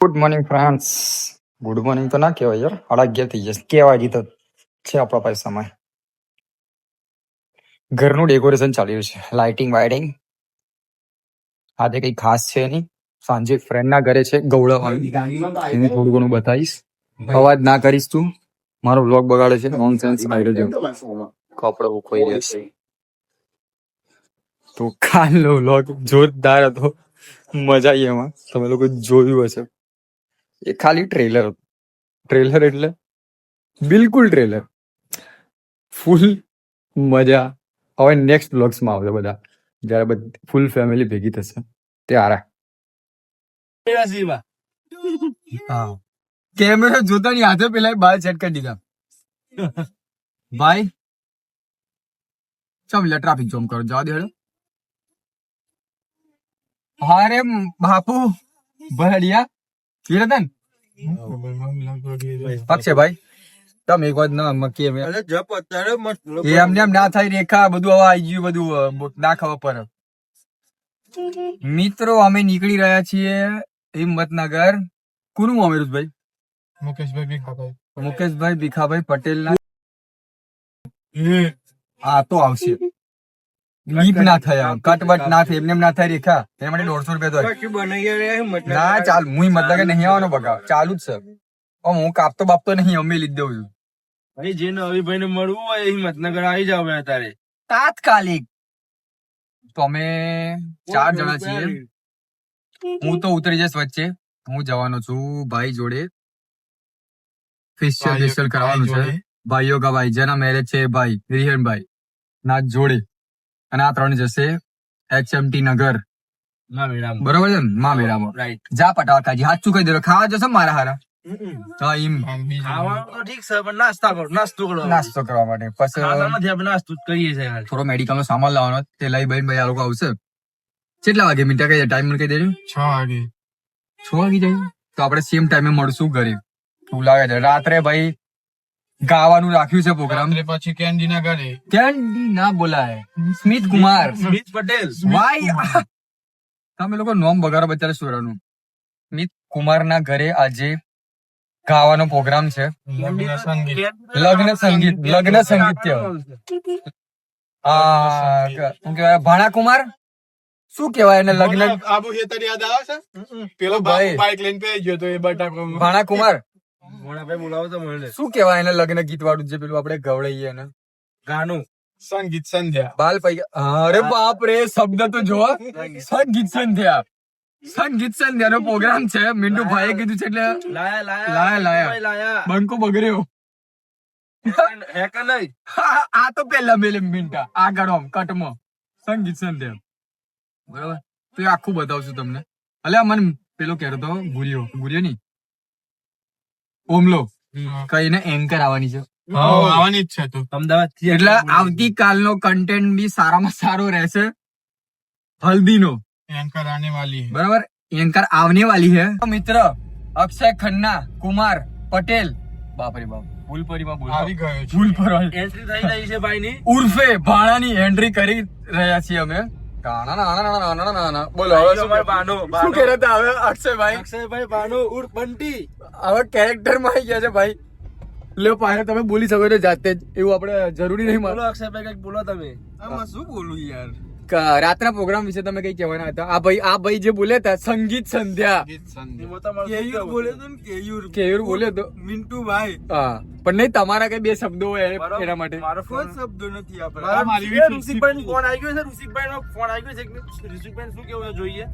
Good morning friends. Good morning તો ના કહેવાય યાર, 11:30 થઈ જશે. કહેવાય તો છે આપણા પાસે સમય. ઘરનું ડેકોરેશન ચાલી રહ્યું છે, લાઇટિંગ વાઇટિંગ. આજે કંઈ ખાસ છે નહીં. સાંજે ફ્રેન્ડના ઘરે છે ગૌળવવાનું. એને થોડું ઘણું બતાવીશ. અવાજ ના કરીશ તું, મારો વ્લોગ બગાડે છે. નોનસેન્સ માર્યો છે, કપડો ઉખોઈ રહ્યો છે. તો કાલનો વ્લોગ જોરદાર હતો, મજા આવી એમાં. તમે લોકો જોયું હશે. એ ખાલી ટ્રેલર હતું. ટ્રેલર એટલે બિલકુલ ટ્રેલર. ફૂલ મજા હવે નેક્સ્ટ બ્લોગ્સમાં આવશે બધા, જ્યારે બધી ફૂલ ફેમિલી ભેગી થશે ત્યારે. હા, કેમેરા જોતા ની હાથે પેલા બાર સેટ કરી દીધા. ભાઈ ચાલ ટ્રાફિક જોમ કરો, જવા દે. હા રે બાપુ ભડિયા કિરતન પક્ષે ભાઈ તમે એક વાત ના મકી એમ એમને એમ ના થાય રેખા બધું હવે આવી ગયું, બધું ના ખબર પડે. મિત્રો અમે નીકળી રહ્યા છીએ હિંમતનગર. કોનું અમીરુભાઈ? મુકેશભાઈ ભીખાભાઈ પટેલ ના. હા તો આવશે. લીપ ના થયા, કટબટ ના થાય, એમને ના થાય રેખા. એના માટે 150 રૂપિયા તો ના ચાલ. હું મતલબ કે નહીં આવવાનો બગાવ ચાલુ જ છે. હું કાપતો બાપતો નહીં, અમે લીધ દઉં છું. ભાઈ જે નવીભાઈ ને મળવું હોય હિંમતનગર આવી જાવ અત્યારે તાત્કાલિક. તો અમે 4 જણા છીએ. હું તો ઉતરી જઈશ વચ્ચે. હું જવાનો છું ભાઈ જોડે. ફેશિયલ કરવાનું છે. ભાઈઓ કા ભાઈ જેના મેરેજ છે ભાઈ રિહનભાઈ ના જોડે. અને આ 3 જશે HMT નગર. બરોબર છે ને? માં મેળામાં. રાઈટ. જા પટાકાજી હાચું કહી દે, ખાવા જશે મારા હારા. હા એમ ખાવાનું તો ઠીક છે પણ નાસ્તો કરો. નાસ્તો કરવા માટે. પછી ખાનામાંથી આપણે નાસ્તો જ કરીએ છીએ. થોડો મેડિકલ નો સામાન લાવવાનો, તે લઈ બહીને ભાઈ આ લોકો આવશે. કેટલા વાગે મિનિટ કઈ ટાઈમ મને કહી દેજો. 6 વાગે. 6 વાગે જાય તો આપણે સેમ ટાઈમે મળશું ઘરે. શું લાગે છે? રાત્રે ભાઈ ગાવાનું રાખ્યું છે પ્રોગ્રામ. પછી કેન્ડી ના ઘરે. કેન્ડી ના બોલાય. સ્મિત કુમાર, સ્મિત પટેલ. ભાઈ તમે લોકો નોમ બગાડો બચારા સુરાનું. સ્મિત કુમાર ના ઘરે આજે ગાવાનો પ્રોગ્રામ છે. લગ્ન સંગીત શું કહેવાય? ભાણા કુમાર શું કહેવાય એને? લગ્ન આબુ હેતર યાદ આવે છે? પેલો બાઈક લઈને પે ગયો તો એ બટાકો. ભાણા કુમાર મોણાભાઈ બોલાવો તો મળે. શું કહેવાય એને? લગ્ન ગીત વાળું જે પેલું આપણે ગવડાઈએ એને ગાનું સંગીત સંધ્યા. બાલ પૈયા. અરે બાપ રે, શબ્દ તો જો. સંગીત સંધ્યા. સંગીત સંધ્યા નો પ્રોગ્રામ છે. મિન્ટુ ભાઈએ કીધું છે એટલે લાયા. બંકો બગડ્યો. હેકર નહીં. આ તો પેલા મેલે મિન્ટા આગળ આમ કટમાં સંગીત સંધ્યા. બરાબર, તો એ આખું બતાવશું તમને. અલ્યા મને પેલો કહેતો હતો ગુરિયો ની ઓમલો કઈને એન્કર આવવાની છે. આવવાની જ છે તો અમદાવાદ થી. એટલે આવતીકાલનો કન્ટેન્ટ બી સારામાં સારો રહેશે. હલ્દીનો એન્કર આને વાલી. બરાબર, એન્કર આવને વાલી હે. મિત્ર અક્ષય ખન્ના કુમાર પટેલ, બાપરે બાપ ફૂલપરીમાં આવી ગયો છે. ફૂલપર એન્ટ્રી થઈ રહી છે ભાઈ ની. ઉર્ફે ભાણાની એન્ટ્રી કરી રહ્યા છીએ અમે. બોલો હવે શું કહેતા હતા હવે અક્ષયભાઈ બાનો ઉર્ફ બંટી. હવે કેરેક્ટર માં આવી ગયા છે ભાઈ. લો પાછળ તમે બોલી શકો છો જાતે જ, એવું આપણે જરૂરી નહીં. બોલો અક્ષયભાઈ કઈક બોલો તમે. આમાં શું બોલું યાર? રાતના પ્રોગ્રામ વિશે તમે કઈ કહેવાના હતા? આ ભાઈ જે બોલ્યા હતા સંગીત સંધ્યા. કેયુર બોલ્યો તો ને, કેયુર બોલ્યો તો મિન્ટુ ભાઈ. હા, પણ નહીં તમારા કઈ 2 શબ્દો હોય એના માટે. મારો કોઈ શબ્દો નથી આપણે. ઋષિકભાઈ ફોન આવી ગયો છે. ઋષિકભાઈ નો ફોન આવી ગયો છે. ઋષિકભાઈ શું કેવું જોઈએ?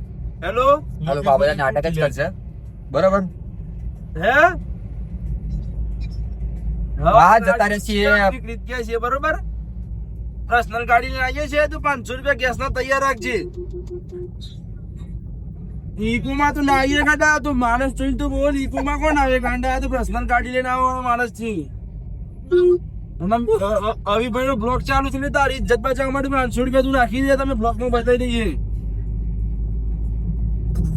હેલો બાબા નાટક જ કરશે. બરાબર હે વાહ જતા રહે છીએ. બરોબર, પર્સનલ ગાડી લઈને આવીએ છીએ તો 500 રૂપિયા ગેસ ના તૈયાર રાખજે. ઈકોમાં તો ના આવીએ ગાંડા. તો માણસ જોઈ તો બોલ, ઈકોમાં કોણ આવે ગાંડા? તો પર્સનલ ગાડી લઈને આવવાનો માણસ છે. અવિભાઈ નો બ્લોગ ચાલુ છે, તારી ઇજ્જત બચાવવા માટે 500 રૂપિયા તું નાખી દે. તમે બ્લોગ માં બતાવી દઈએ.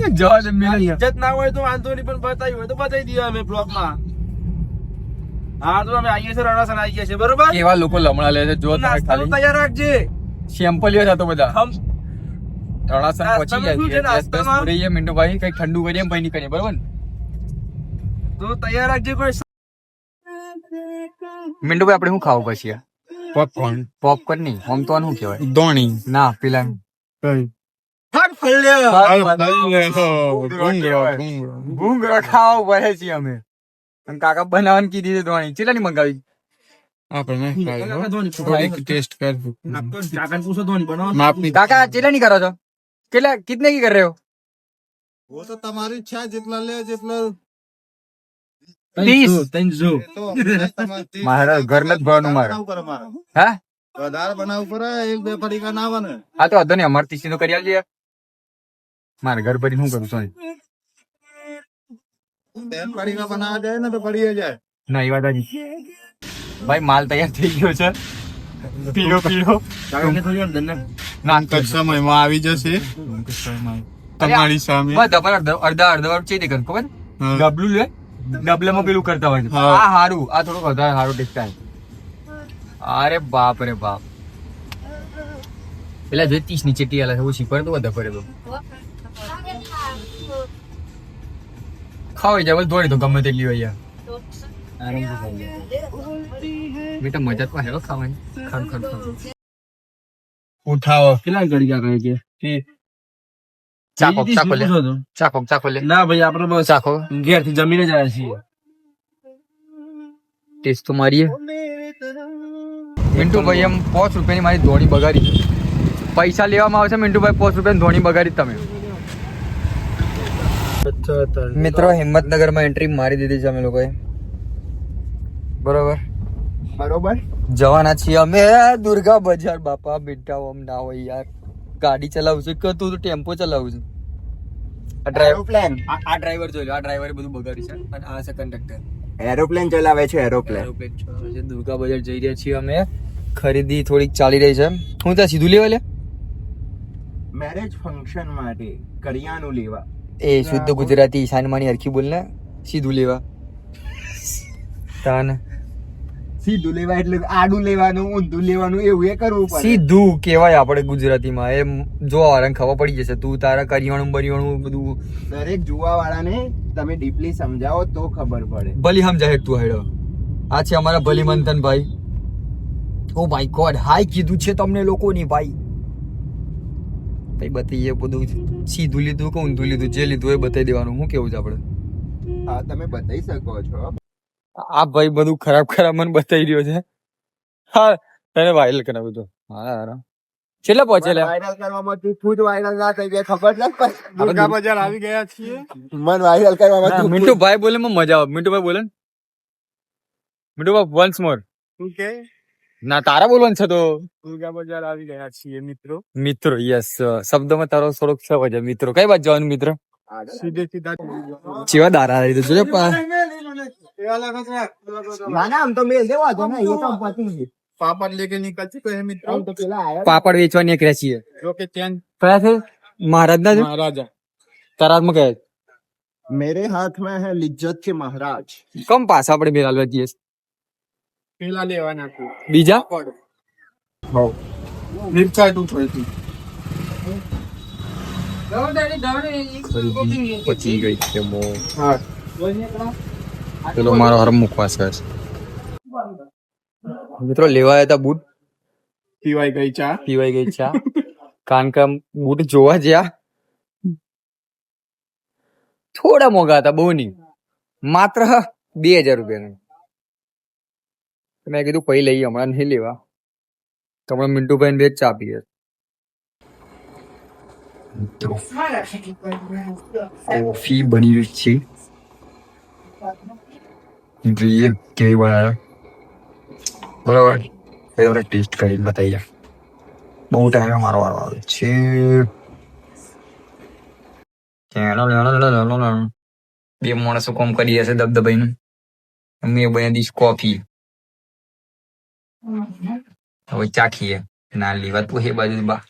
ઇજ્જત ના હોય તો વાંધો નહીં, પણ બતાવી હોય તો બતાવી દઈએ અમે બ્લોગ માં. હા તો અમે આવીએ છીએ, રણાસણ આવી ગયા છે. બરોબર, કેવા લોકો લમણા લે છે જો તમે ખાલી તૈયાર રાખજે. સેમ્પલ યો હતો બધા. રણાસણ પહોંચી ગયા છીએ. 10 મિનિટ ભાઈ કઈ ઠંડુ કરીએ પછી નીકળીએ. બરોબર. તો તૈયાર રાખજે કોઈ. મિન્ટુભાઈ આપણે શું ખાવું પછી? પોપકોર્ન, પોપકોર્ન નહીં, આમ તો આનું શું કહેવાય? ધોણી, ના પેલા ભૂંગળા ખાવા પડે છે અમે. અને કાકા બનાવવાની કીધી છે ધોણી. કેટલાની મંગાવી? આપણે ધોની થોડીક ટેસ્ટ કરશું. કાકાને પૂછો ધોની બનાવો. માપની કાકા કેટલાની કરો છો? કિતને કી કર रहे हो? वो तो તમારી ઈચ્છા જેટલા લે જેટલા 30. મારા ઘર નથી ભરવાનું મારે. હા વધારે બનાવવું પડે, એક બે પડીકા ના બને. હા તો વાંધો નહીં, અમારે 30 નું કરી આલજે યાર. મારે ઘર ભરીને શું કરું સોની? બે પડીકા બનાવવા જાય ને તો પડી જાય. ના એ વાત હજી. ભાઈ માલ તૈયાર થઈ ગયો છે. પીળો પીળો કાકાને થોડી વાર દને. ના ટૂંક જ સમયમાં આવી જશે તમારી સામે. બસ અડધા ચેતી કર ખબર? હા. ડબલું લે, ડબલામાં પેલું કરતા હોય છે. હા. આ હારું, આ થોડુંક વધારે હારું ટેસ્ટ થાય. અરે બાપ રે બાપ. પેલા જો 30 ની ચેટી આલે છે, ઓછી પડે તો વધારે પડે તો. ખાવાઈ જાય બસ દોડી તો ગમે તેટલી હોય યાર. બેટા મજા તો આવે ખાવાની. ખાડ. ઉઠાવો. કેટલા ઘડી કા કહે કે ચાખો લે. ચાખો લે. ના ભાઈ આપણે બસ ચાખો. ઘેર થી જમીને જ આવ્યા છીએ. ટેસ્ટ તો મારીએ. મિન્ટુભાઈ એમ 5 રૂપિયાની મારી ધોણી બગાડી. પૈસા લેવામાં આવશે મિન્ટુભાઈ, 5 રૂપિયાની ધોણી બગાડી તમે. મિત્રો હિંમતનગરમાં એન્ટ્રી મારી દીધી છે અમે લોકોએ. બરોબર જવાના છીએ અમે દુર્ગા બજાર. બાપા બેટા ઓમ ના હોય યાર. ગાડી ચલાવું છું કે તું ટેમ્પો ચલાવું છું? આ ડ્રાઈવર જોઈ લો, આ ડ્રાઈવરે બધું બગાડ્યું છે. અને આ છે કંડક્ટર. એરોપ્લેન ચલાવે છે. એરોપ્લેન ચલાવે છે. દુર્ગા બજાર જઈ રહ્યા છીએ અમે. ખરીદી થોડીક ચાલી રહી છે. હું ત્યાં સીધું લેવા લે મેરેજ ફંક્શન માટે કરિયાણું લેવા. એ શુદ્ધ ગુજરાતી ઈશાનમાની હરખી બોલ ને. સીધું લેવા તાન સીધું લેવા એટલે આડું લેવાનું, ઊંધું લેવાનું, એવું એ કરવું પડે. સીધું કેવાય આપણે ગુજરાતીમાં. એમ જોવા વાળાને ખબર પડી જશે. તું તારા કરિયાણું બરિયાણું બધું દરેક જોવા વાળાને તમે ડીપલી સમજાવો તો ખબર પડે. ભલી સમજાય તું હેડો. આ છે અમારા ભલી મંથન ભાઈ. ઓ માય ગોડ, હાય કીધું છે તમને લોકોની ભાઈ. ભાઈ બતાવીએ બધું. સીધું લીધું કે ઊંધું લીધું, જે લીધું એ બતાવી દેવાનું. શું કેવું છે આપણે? હા, તમે બતાવી શકો છો. આ ભાઈ બધું ખરાબ ખરાબ મને બતાવી રહ્યો છે. હા તને વાયરલ કરાવ્યું તો. હા છેલ્લે પહોંચેલા વાયરલ કરવામાં તું ખુદ વાયરલ ના થઈ ગયા, ખબર નથી પડતી. દુર્ગા બજાર આવી ગયા છીએ. મન વાયરલ કરવામાં તું મિન્ટુ ભાઈ બોલે મને મજા આવે. મિન્ટુ ભાઈ બોલે ને. મિન્ટુ ભાઈ વન્સ મોર. શું કે ના તારા બોલવાનું છે તો. દુર્ગા બજાર આવી ગયા છીએ મિત્રો. મિત્રો યસ, શબ્દમાં તારો થોડોક છે વજન. મિત્રો કઈ બાજુ જવાનું મિત્ર? સીધે સીધા ચેવા દારા લીધું જોજે ના ના, આમ તો મેલ દેવા દો ને, એ તો પતી ગયું. પાપડ લેકે નીકળ ચુકે હે મિત્રો. આમ તો પેલા આયા પાપડ વેચવા નીકળ્યા છીએ. જો કે ત્યાં કયા છે? મહારાજ ના છે? મહારાજા તારામાં કયા? મેરે હાથ में है लिज्जत के महाराज. કમ પાછા આપણે બેરાલવા જઈએ. પેલા લેવાના તું બીજા મિરચા તું થોડી પચી ગઈ છે મો. હા પેલો મારો હરમ મુખવાસ છે. મિત્રો લેવાયા હતા બૂટ, પીવાઈ ગઈ ચા. પીવાઈ ગઈ ચા. કારણ કે બૂટ જોવા જ્યાં થોડા મોંઘા હતા, બહુ નહીં, માત્ર 2000 રૂપિયાના. મેં કીધું પછી લઈએ, હમણાં નહીં લેવા. તો હમણાં મિન્ટુભાઈ બે જ ચા પીએ. કોફી બની રહી છે. જોઈએ કેવી બનાવે. બરાબર એ તમને ટેસ્ટ કરીને બતાવી. બહુ ટાઈમે મારો વારો આવે છે. બે માણસો કોમ કરી હશે દબદબાઈનું. મેં બની દીશ કોફી. હવે ચાખીએ. ના લેવા તું હે બાજુ બા.